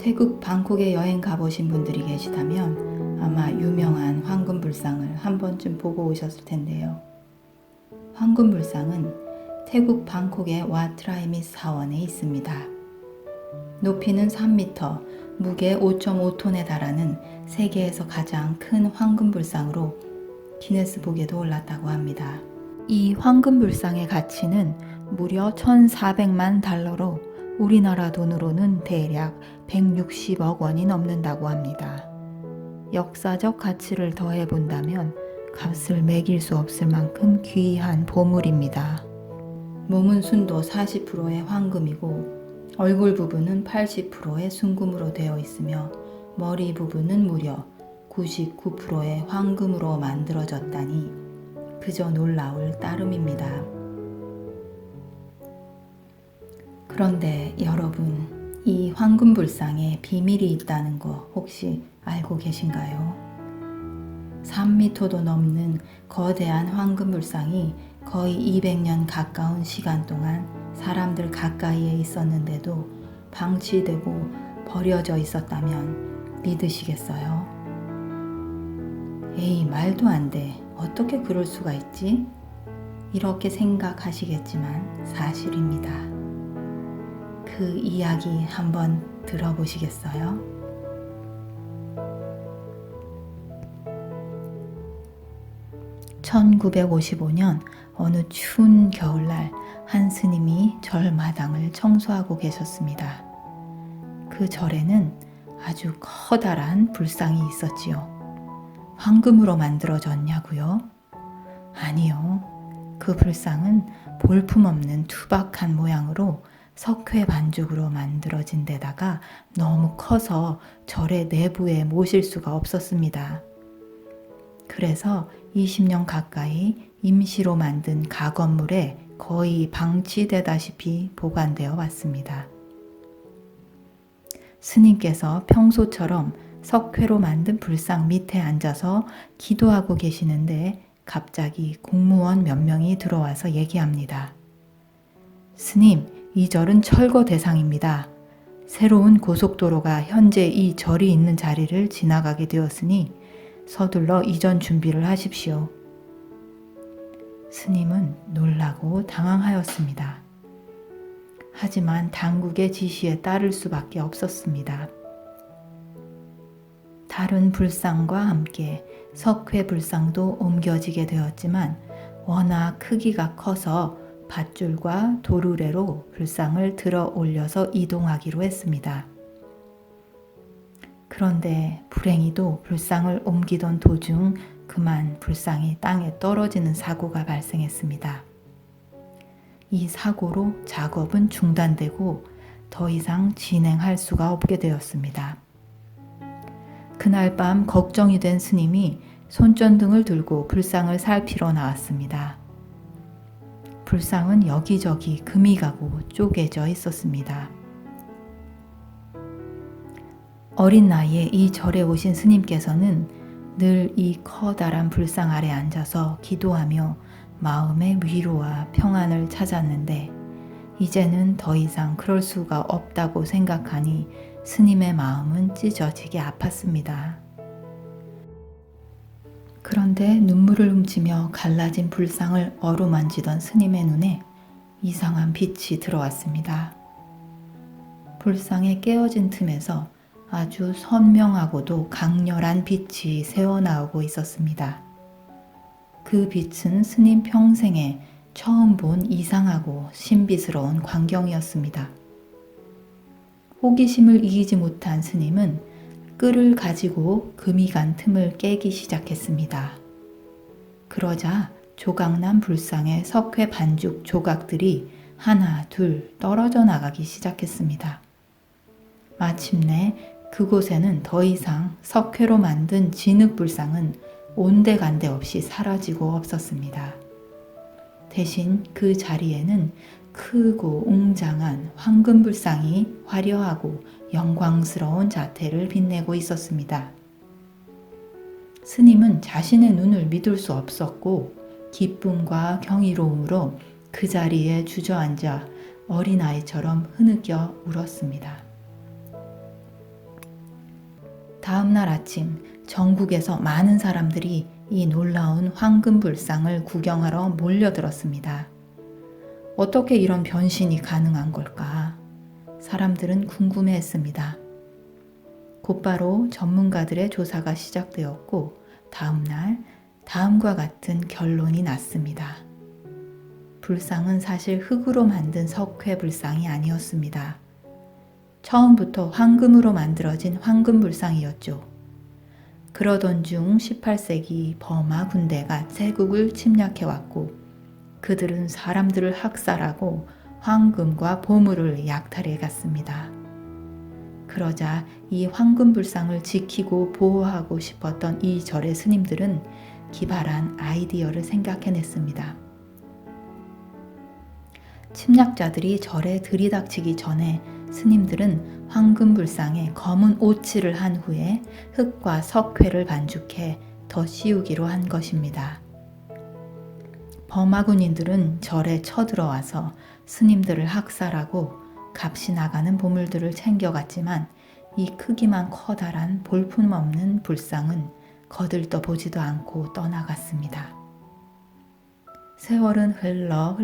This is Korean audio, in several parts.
태국 방콕에 여행 가보신 분들이 계시다면 아마 유명한 황금불상을 한 번쯤 보고 오셨을 텐데요. 황금불상은 태국 방콕의 와트라이미 사원에 있습니다. 높이는 3m, 무게 5.5톤에 달하는 세계에서 가장 큰 황금불상으로 기네스북에도 올랐다고 합니다. 이 황금불상의 가치는 무려 1,400만 달러로 우리나라 돈으로는 대략 160억 원이 넘는다고 합니다. 역사적 가치를 더해 본다면 값을 매길 수 없을 만큼 귀한 보물입니다. 몸은 순도 40%의 황금이고 얼굴 부분은 80%의 순금으로 되어 있으며 머리 부분은 무려 99%의 황금으로 만들어졌다니 그저 놀라울 따름입니다. 그런데 여러분, 이 황금불상에 비밀이 있다는 거 혹시 알고 계신가요? 3m도 넘는 거대한 황금불상이 거의 200년 가까운 시간 동안 사람들 가까이에 있었는데도 방치되고 버려져 있었다면 믿으시겠어요? 에이, 말도 안 돼. 어떻게 그럴 수가 있지? 이렇게 생각하시겠지만 사실입니다. 그 이야기 한번 들어보시겠어요? (1955년) 어느 추운 겨울날 한 스님이 절 마당을 청소하고 계셨습니다. 그 절에는 아주 커다란 불상이 있었지요. 황금으로 만들어졌냐고요? 아니요. 그 불상은 볼품없는 투박한 모양으로 석회 반죽으로 만들어진 데다가 너무 커서 절의 내부에 모실 수가 없었습니다. 그래서 20년 가까이 임시로 만든 가건물에 거의 방치되다시피 보관되어 왔습니다. 스님께서 평소처럼 석회로 만든 불상 밑에 앉아서 기도하고 계시는데 갑자기 공무원 몇 명이 들어와서 얘기합니다. 스님, 이 절은 철거 대상입니다. 새로운 고속도로가 현재 이 절이 있는 자리를 지나가게 되었으니 서둘러 이전 준비를 하십시오. 스님은 놀라고 당황하였습니다. 하지만 당국의 지시에 따를 수밖에 없었습니다. 다른 불상과 함께 석회 불상도 옮겨지게 되었지만 워낙 크기가 커서 밧줄과 도르래로 불상을 들어 올려서 이동하기로 했습니다. 그런데 불행히도 불상을 옮기던 도중 그만 불상이 땅에 떨어지는 사고가 발생했습니다. 이 사고로 작업은 중단되고 더 이상 진행할 수가 없게 되었습니다. 그날 밤 걱정이 된 스님이 손전등을 들고 불상을 살피러 나왔습니다. 불상은 여기저기 금이 가고 쪼개져 있었습니다. 어린 나이에 이 절에 오신 스님께서는 늘 이 커다란 불상 아래 앉아서 기도하며 마음의 위로와 평안을 찾았는데 이제는 더 이상 그럴 수가 없다고 생각하니 스님의 마음은 찢어지게 아팠습니다. 그런데 눈물을 훔치며 갈라진 불상을 어루만지던 스님의 눈에 이상한 빛이 들어왔습니다. 불상의 깨어진 틈에서 아주 선명하고도 강렬한 빛이 새어나오고 있었습니다. 그 빛은 스님 평생에 처음 본 이상하고 신비스러운 광경이었습니다. 호기심을 이기지 못한 스님은 끌을 가지고 금이 간 틈을 깨기 시작했습니다. 그러자 조각난 불상의 석회 반죽 조각들이 하나 둘 떨어져 나가기 시작했습니다. 마침내 그곳에는 더 이상 석회로 만든 진흙불상은 온데간데 없이 사라지고 없었습니다. 대신 그 자리에는 크고 웅장한 황금불상이 화려하고 영광스러운 자태를 빛내고 있었습니다. 스님은 자신의 눈을 믿을 수 없었고 기쁨과 경이로움으로 그 자리에 주저앉아 어린아이처럼 흐느껴 울었습니다. 다음날 아침 전국에서 많은 사람들이 이 놀라운 황금불상을 구경하러 몰려들었습니다. 어떻게 이런 변신이 가능한 걸까? 사람들은 궁금해했습니다. 곧바로 전문가들의 조사가 시작되었고 다음날 다음과 같은 결론이 났습니다. 불상은 사실 흙으로 만든 석회불상이 아니었습니다. 처음부터 황금으로 만들어진 황금불상이었죠. 그러던 중 18세기 버마 군대가 제국을 침략해왔고 그들은 사람들을 학살하고 황금과 보물을 약탈해갔습니다. 그러자 이 황금불상을 지키고 보호하고 싶었던 이 절의 스님들은 기발한 아이디어를 생각해냈습니다. 침략자들이 절에 들이닥치기 전에 스님들은 황금불상에 검은 오칠을 한 후에 흙과 석회를 반죽해 덧씌우기로 한 것입니다. 버마 군인들은 절에 쳐들어와서 스님들을 학살하고 값이 나가는 보물들을 챙겨갔지만 이 크기만 커다란 볼품없는 불상은 거들떠 보지도 않고 떠나갔습니다. 세월은 흘러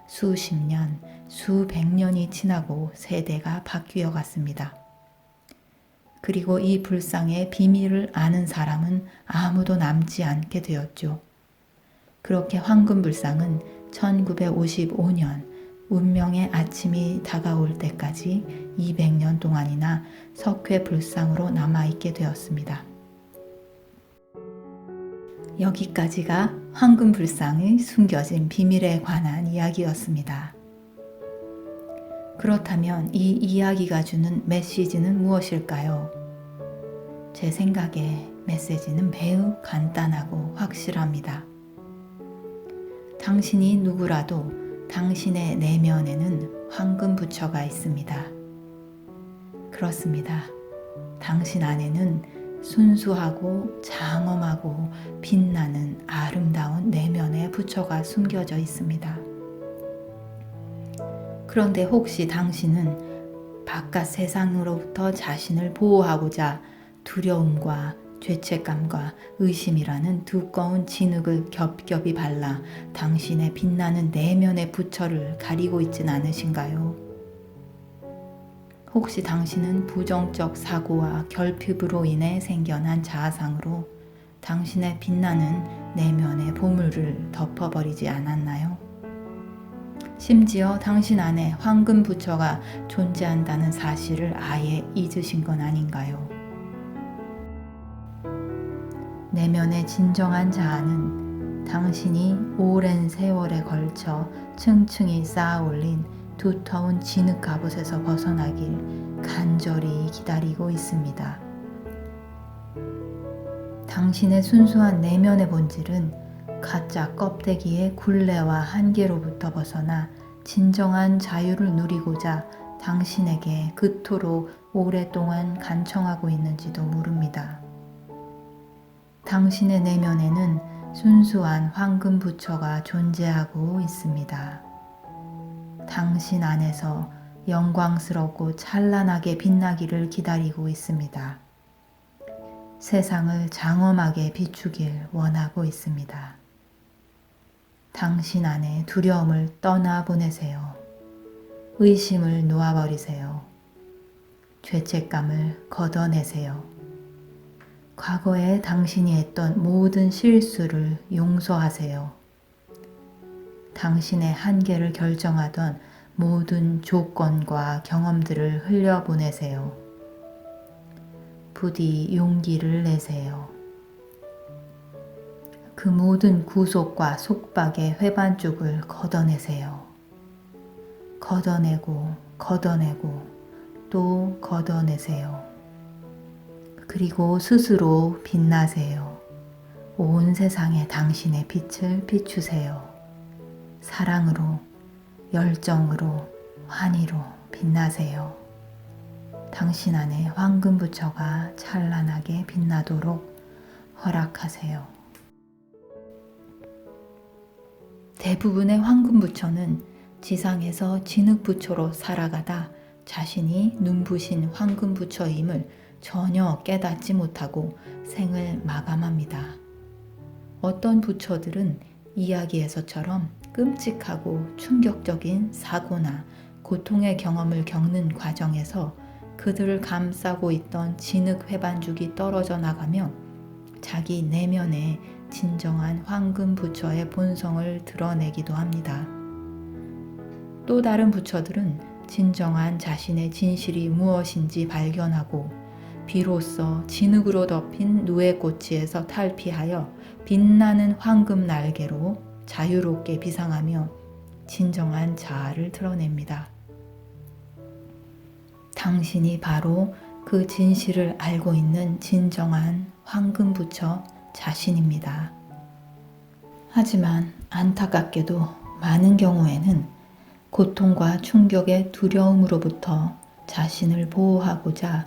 수십 년, 수백 년이 지나고 세대가 바뀌어 갔습니다. 그리고 이 불상의 비밀을 아는 사람은 아무도 남지 않게 되었죠. 그렇게 황금불상은 1955년 운명의 아침이 다가올 때까지 200년 동안이나 석회불상으로 남아있게 되었습니다. 여기까지가 황금불상의 숨겨진 비밀에 관한 이야기였습니다. 그렇다면 이 이야기가 주는 메시지는 무엇일까요? 제 생각에 메시지는 매우 간단하고 확실합니다. 당신이 누구라도 당신의 내면에는 황금 부처가 있습니다. 그렇습니다. 당신 안에는 순수하고 장엄하고 빛나는 아름다운 내면의 부처가 숨겨져 있습니다. 그런데 혹시 당신은 바깥 세상으로부터 자신을 보호하고자 두려움과 죄책감과 의심이라는 두꺼운 진흙을 겹겹이 발라 당신의 빛나는 내면의 부처를 가리고 있진 않으신가요? 혹시 당신은 부정적 사고와 결핍으로 인해 생겨난 자아상으로 당신의 빛나는 내면의 보물을 덮어버리지 않았나요? 심지어 당신 안에 황금 부처가 존재한다는 사실을 아예 잊으신 건 아닌가요? 내면의 진정한 자아는 당신이 오랜 세월에 걸쳐 층층이 쌓아 올린 두터운 진흙 갑옷에서 벗어나길 간절히 기다리고 있습니다. 당신의 순수한 내면의 본질은 가짜 껍데기의 굴레와 한계로부터 벗어나 진정한 자유를 누리고자 당신에게 그토록 오랫동안 간청하고 있는지도 모릅니다. 당신의 내면에는 순수한 황금 부처가 존재하고 있습니다. 당신 안에서 영광스럽고 찬란하게 빛나기를 기다리고 있습니다. 세상을 장엄하게 비추길 원하고 있습니다. 당신 안에 두려움을 떠나보내세요. 의심을 놓아버리세요. 죄책감을 걷어내세요. 과거에 당신이 했던 모든 실수를 용서하세요. 당신의 한계를 결정하던 모든 조건과 경험들을 흘려보내세요. 부디 용기를 내세요. 그 모든 구속과 속박의 회반죽을 걷어내세요. 걷어내고 또 걷어내세요. 그리고 스스로 빛나세요. 온 세상에 당신의 빛을 비추세요. 사랑으로, 열정으로, 환희로 빛나세요. 당신 안에 황금 부처가 찬란하게 빛나도록 허락하세요. 대부분의 황금 부처는 지상에서 진흙 부처로 살아가다 자신이 눈부신 황금 부처임을 전혀 깨닫지 못하고 생을 마감합니다. 어떤 부처들은 이야기에서처럼 끔찍하고 충격적인 사고나 고통의 경험을 겪는 과정에서 그들을 감싸고 있던 진흙 회반죽이 떨어져 나가며 자기 내면의 진정한 황금 부처의 본성을 드러내기도 합니다. 또 다른 부처들은 진정한 자신의 진실이 무엇인지 발견하고 비로소 진흙으로 덮인 누에꼬치에서 탈피하여 빛나는 황금 날개로 자유롭게 비상하며 진정한 자아를 드러냅니다. 당신이 바로 그 진실을 알고 있는 진정한 황금 부처 자신입니다. 하지만 안타깝게도 많은 경우에는 고통과 충격의 두려움으로부터 자신을 보호하고자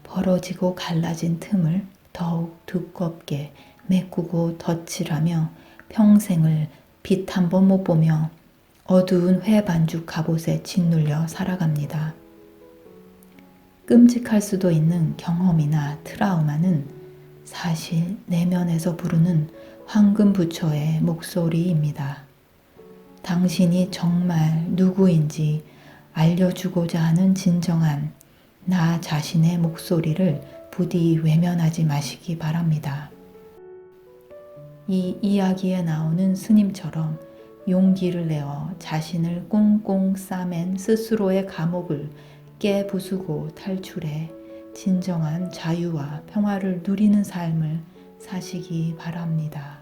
벌어지고 갈라진 틈을 더욱 두껍게 메꾸고 덧칠하며 평생을 빛 한 번 못 보며 어두운 회반죽 갑옷에 짓눌려 살아갑니다. 끔찍할 수도 있는 경험이나 트라우마는 사실 내면에서 부르는 황금 부처의 목소리입니다. 당신이 정말 누구인지 알려주고자 하는 진정한 나 자신의 목소리를 부디 외면하지 마시기 바랍니다. 이 이야기에 나오는 스님처럼 용기를 내어 자신을 꽁꽁 싸맨 스스로의 감옥을 깨부수고 탈출해 진정한 자유와 평화를 누리는 삶을 사시기 바랍니다.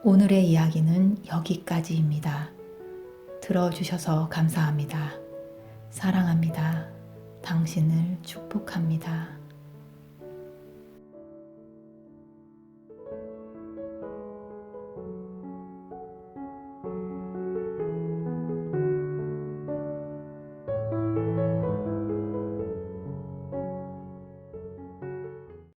오늘의 이야기는 여기까지입니다. 들어주셔서 감사합니다. 사랑합니다. 당신을 축복합니다.